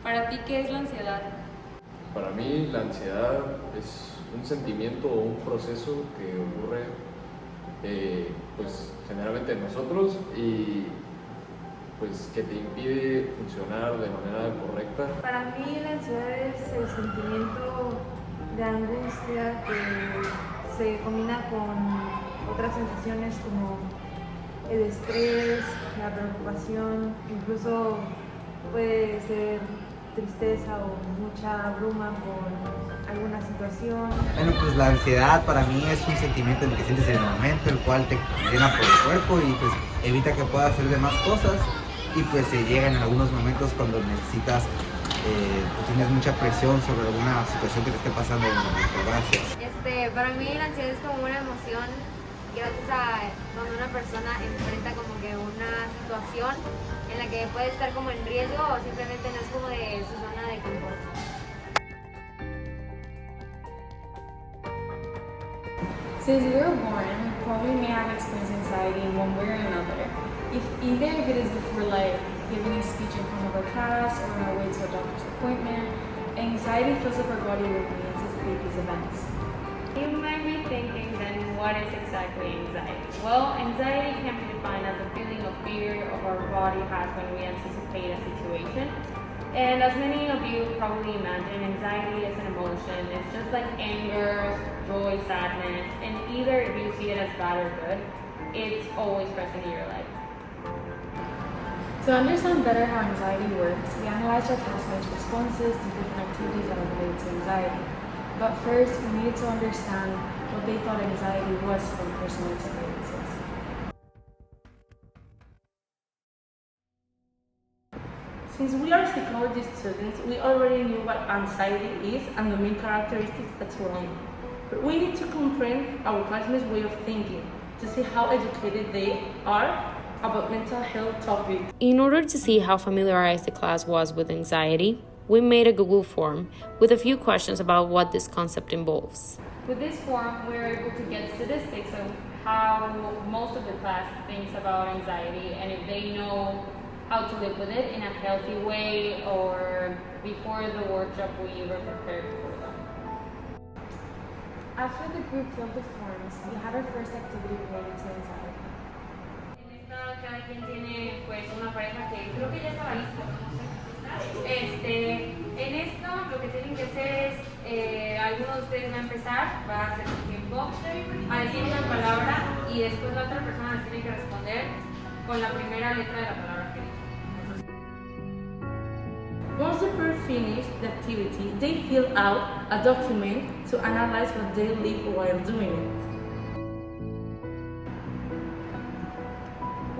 Para ti, ¿qué es la ansiedad? Para mí la ansiedad es un sentimiento o un proceso que ocurre pues generalmente en nosotros y pues que te impide funcionar de manera correcta. Para mí la ansiedad es el sentimiento de angustia que se combina con otras sensaciones como el estrés, la preocupación, incluso puede ser tristeza o mucha bruma por alguna situación. Bueno, pues la ansiedad para mí es un sentimiento en el que sientes en el momento, el cual te llena por el cuerpo y pues evita que puedas hacer demás cosas y pues se llegan en algunos momentos cuando necesitas o tienes mucha presión sobre alguna situación que te esté pasando en el gracias. Para mí la ansiedad es como una emoción gracias a cuando una persona enfrenta como que una situación en la que puede estar como en riesgo o simplemente no es como de su zona de confort. Since we were born, we probably may have experienced anxiety in one way or another. Either if it is before like giving a speech in front of a class or on our way to a doctor's appointment, anxiety fills up our body when we anticipate these events. You might be thinking then what is exactly anxiety? Well, anxiety can be defined as a feeling of fear of our body has when we anticipate a situation. And as many of you probably imagine, anxiety is an emotion. It's just like anger, joy, sadness, and either if you see it as bad or good, it's always present in your life. To understand better how anxiety works, we analyzed our classmates' responses to different activities that are related to anxiety. But first, we needed to understand what they thought anxiety was from personal experiences. Since we are psychology students, we already knew what anxiety is and the main characteristics that surround it. But we need to comprehend our classmates' way of thinking to see how educated they are about mental health topics. In order to see how familiarized the class was with anxiety, we made a Google form with a few questions about what this concept involves. With this form, we're able to get statistics of how most of the class thinks about anxiety and if they know how to live with it in a healthy way or before the workshop we were prepared for them. After the group filled the forms, we had our first activity related to anxiety. Cada quien tiene pues una pareja que creo que ya estaba lista, no sé. En esto lo que tienen que hacer es, alguno de ustedes va a empezar, va a hacer su tiempo, a decir una palabra y después la otra persona les tiene que responder con la primera letra de la palabra que dijo. Once the group finished the activity, they fill out a document to analyze what they live while doing it.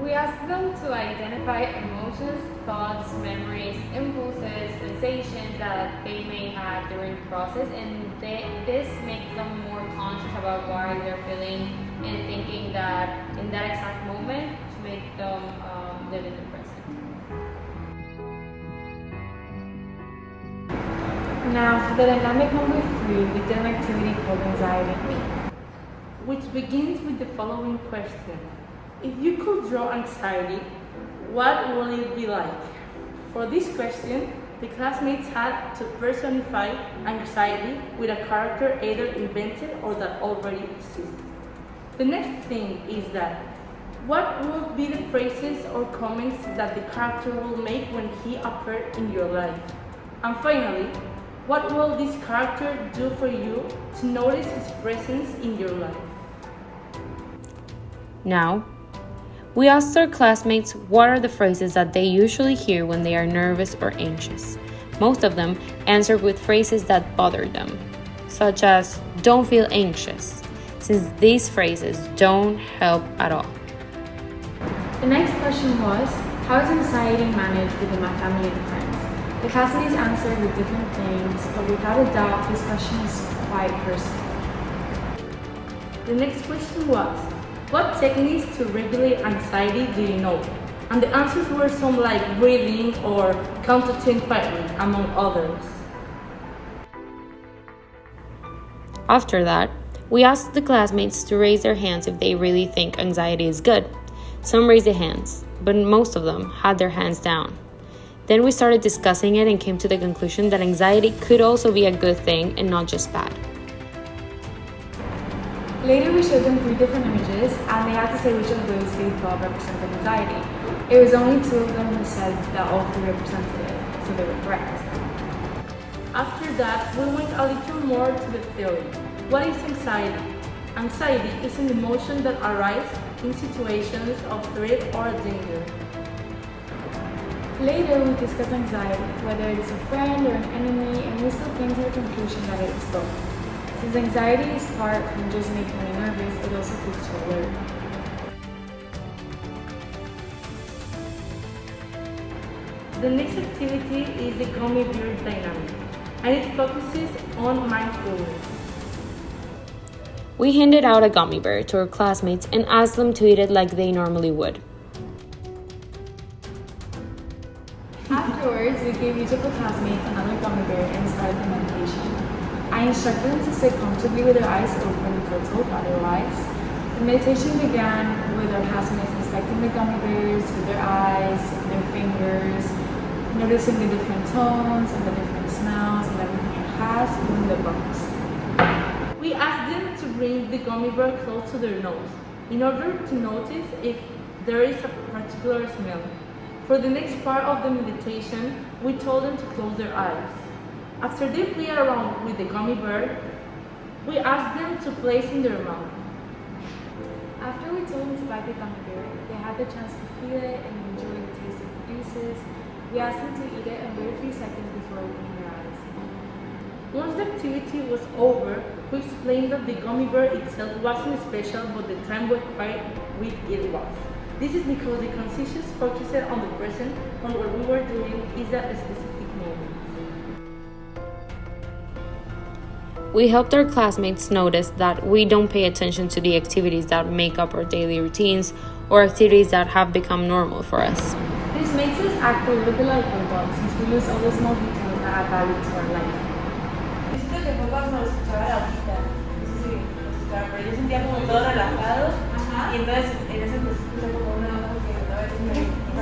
We ask them to identify emotions, thoughts, memories, impulses, sensations that they may have during the process, and this makes them more conscious about why they're feeling and thinking that in that exact moment to make them live in the present. Now, for the dynamic number 3, we did an activity called Anxiety Week, which begins with the following question. If you could draw anxiety, what would it be like? For this question, the classmates had to personify anxiety with a character either invented or that already exists. The next thing is that what would be the phrases or comments that the character will make when he appeared in your life? And finally, what will this character do for you to notice his presence in your life? Now, we asked our classmates what are the phrases that they usually hear when they are nervous or anxious. Most of them answered with phrases that bothered them, such as "don't feel anxious," since these phrases don't help at all. The next question was, how is anxiety managed within my family and friends? The classmates answered with different things, but without a doubt, this question is quite personal. The next question was, what techniques to regulate anxiety do you know? And the answers were some like breathing or count to 10 quietly, among others. After that, we asked the classmates to raise their hands if they really think anxiety is good. Some raised their hands, but most of them had their hands down. Then we started discussing it and came to the conclusion that anxiety could also be a good thing and not just bad. Later, we showed them 3 different images, and they had to say which of those they thought represented anxiety. It was only 2 of them who said that all 3 represented it, so they were correct. After that, we went a little more to the theory. What is anxiety? Anxiety is an emotion that arises in situations of threat or danger. Later, we discussed anxiety, whether it is a friend or an enemy, and we still came to the conclusion that it is both. Since anxiety is part from just making me nervous, it also keeps you alert. The next activity is the gummy bear dynamic, and it focuses on mindfulness. We handed out a gummy bear to our classmates and asked them to eat it like they normally would. Afterwards, we gave each of the classmates another gummy bear and started the meditation. I instructed them to sit comfortably with their eyes open until told otherwise. The meditation began with our classmates inspecting the gummy bears with their eyes, their fingers, noticing the different tones and the different smells and everything it has within the box. We asked them to bring the gummy bear close to their nose in order to notice if there is a particular smell. For the next part of the meditation, we told them to close their eyes. After they played around with the gummy bear, we asked them to place in their mouth. After we told them to bite the gummy bear, they had the chance to feel it and enjoy the taste it produces. We asked them to eat it and wait a few seconds before opening their eyes. Once the activity was over, we explained that the gummy bear itself wasn't special, but the time required with it was. This is because the conscious focus on the present, on what we were doing, is that specific moment. We helped our classmates notice that we don't pay attention to the activities that make up our daily routines or activities that have become normal for us. This makes us act a little bit like robots since we lose all the small details that add value to our life. Necesito que pongas a escuchar ahorita. No sé si lo escuchaba, pero yo sentía como todo relajado. Y entonces en ese pues escuché como una voz que a veces me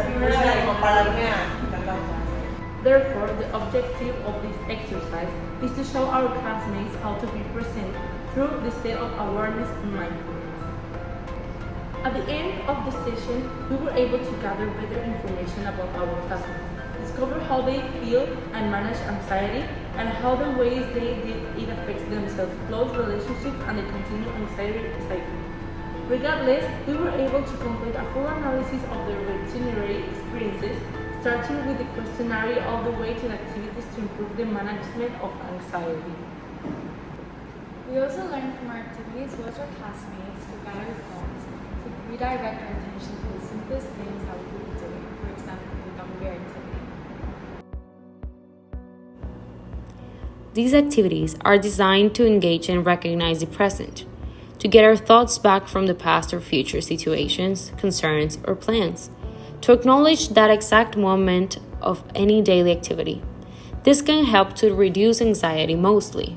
impulsa de compararme a cantar. Therefore, the objective of this exercise is to show our classmates how to be present through the state of awareness and mindfulness. At the end of the session, we were able to gather better information about our classmates, discover how they feel and manage anxiety, and how the ways it affects themselves, close relationships, and the continued anxiety cycle. Regardless, we were able to complete a full analysis of their itinerary experiences, starting with the questionnaire all the way to the activities to improve the management of anxiety. We also learned from our activities with our classmates to guide our phones to redirect our attention to the simplest things that we could be doing, for example, the gummy bear activity. These activities are designed to engage and recognize the present, to get our thoughts back from the past or future situations, concerns, or plans, to acknowledge that exact moment of any daily activity. This can help to reduce anxiety mostly,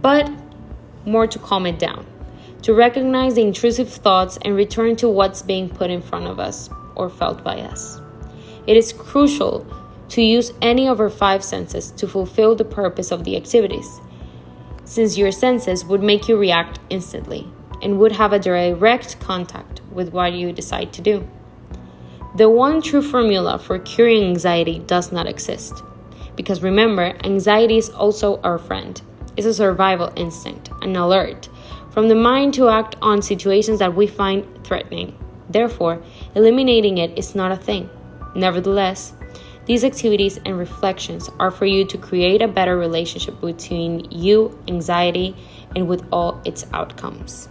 but more to calm it down, to recognize the intrusive thoughts and return to what's being put in front of us or felt by us. It is crucial to use any of our 5 senses to fulfill the purpose of the activities, since your senses would make you react instantly and would have a direct contact with what you decide to do. The one true formula for curing anxiety does not exist, because remember, anxiety is also our friend. It's a survival instinct, an alert from the mind to act on situations that we find threatening. Therefore, eliminating it is not a thing. Nevertheless, these activities and reflections are for you to create a better relationship between you, anxiety, and with all its outcomes.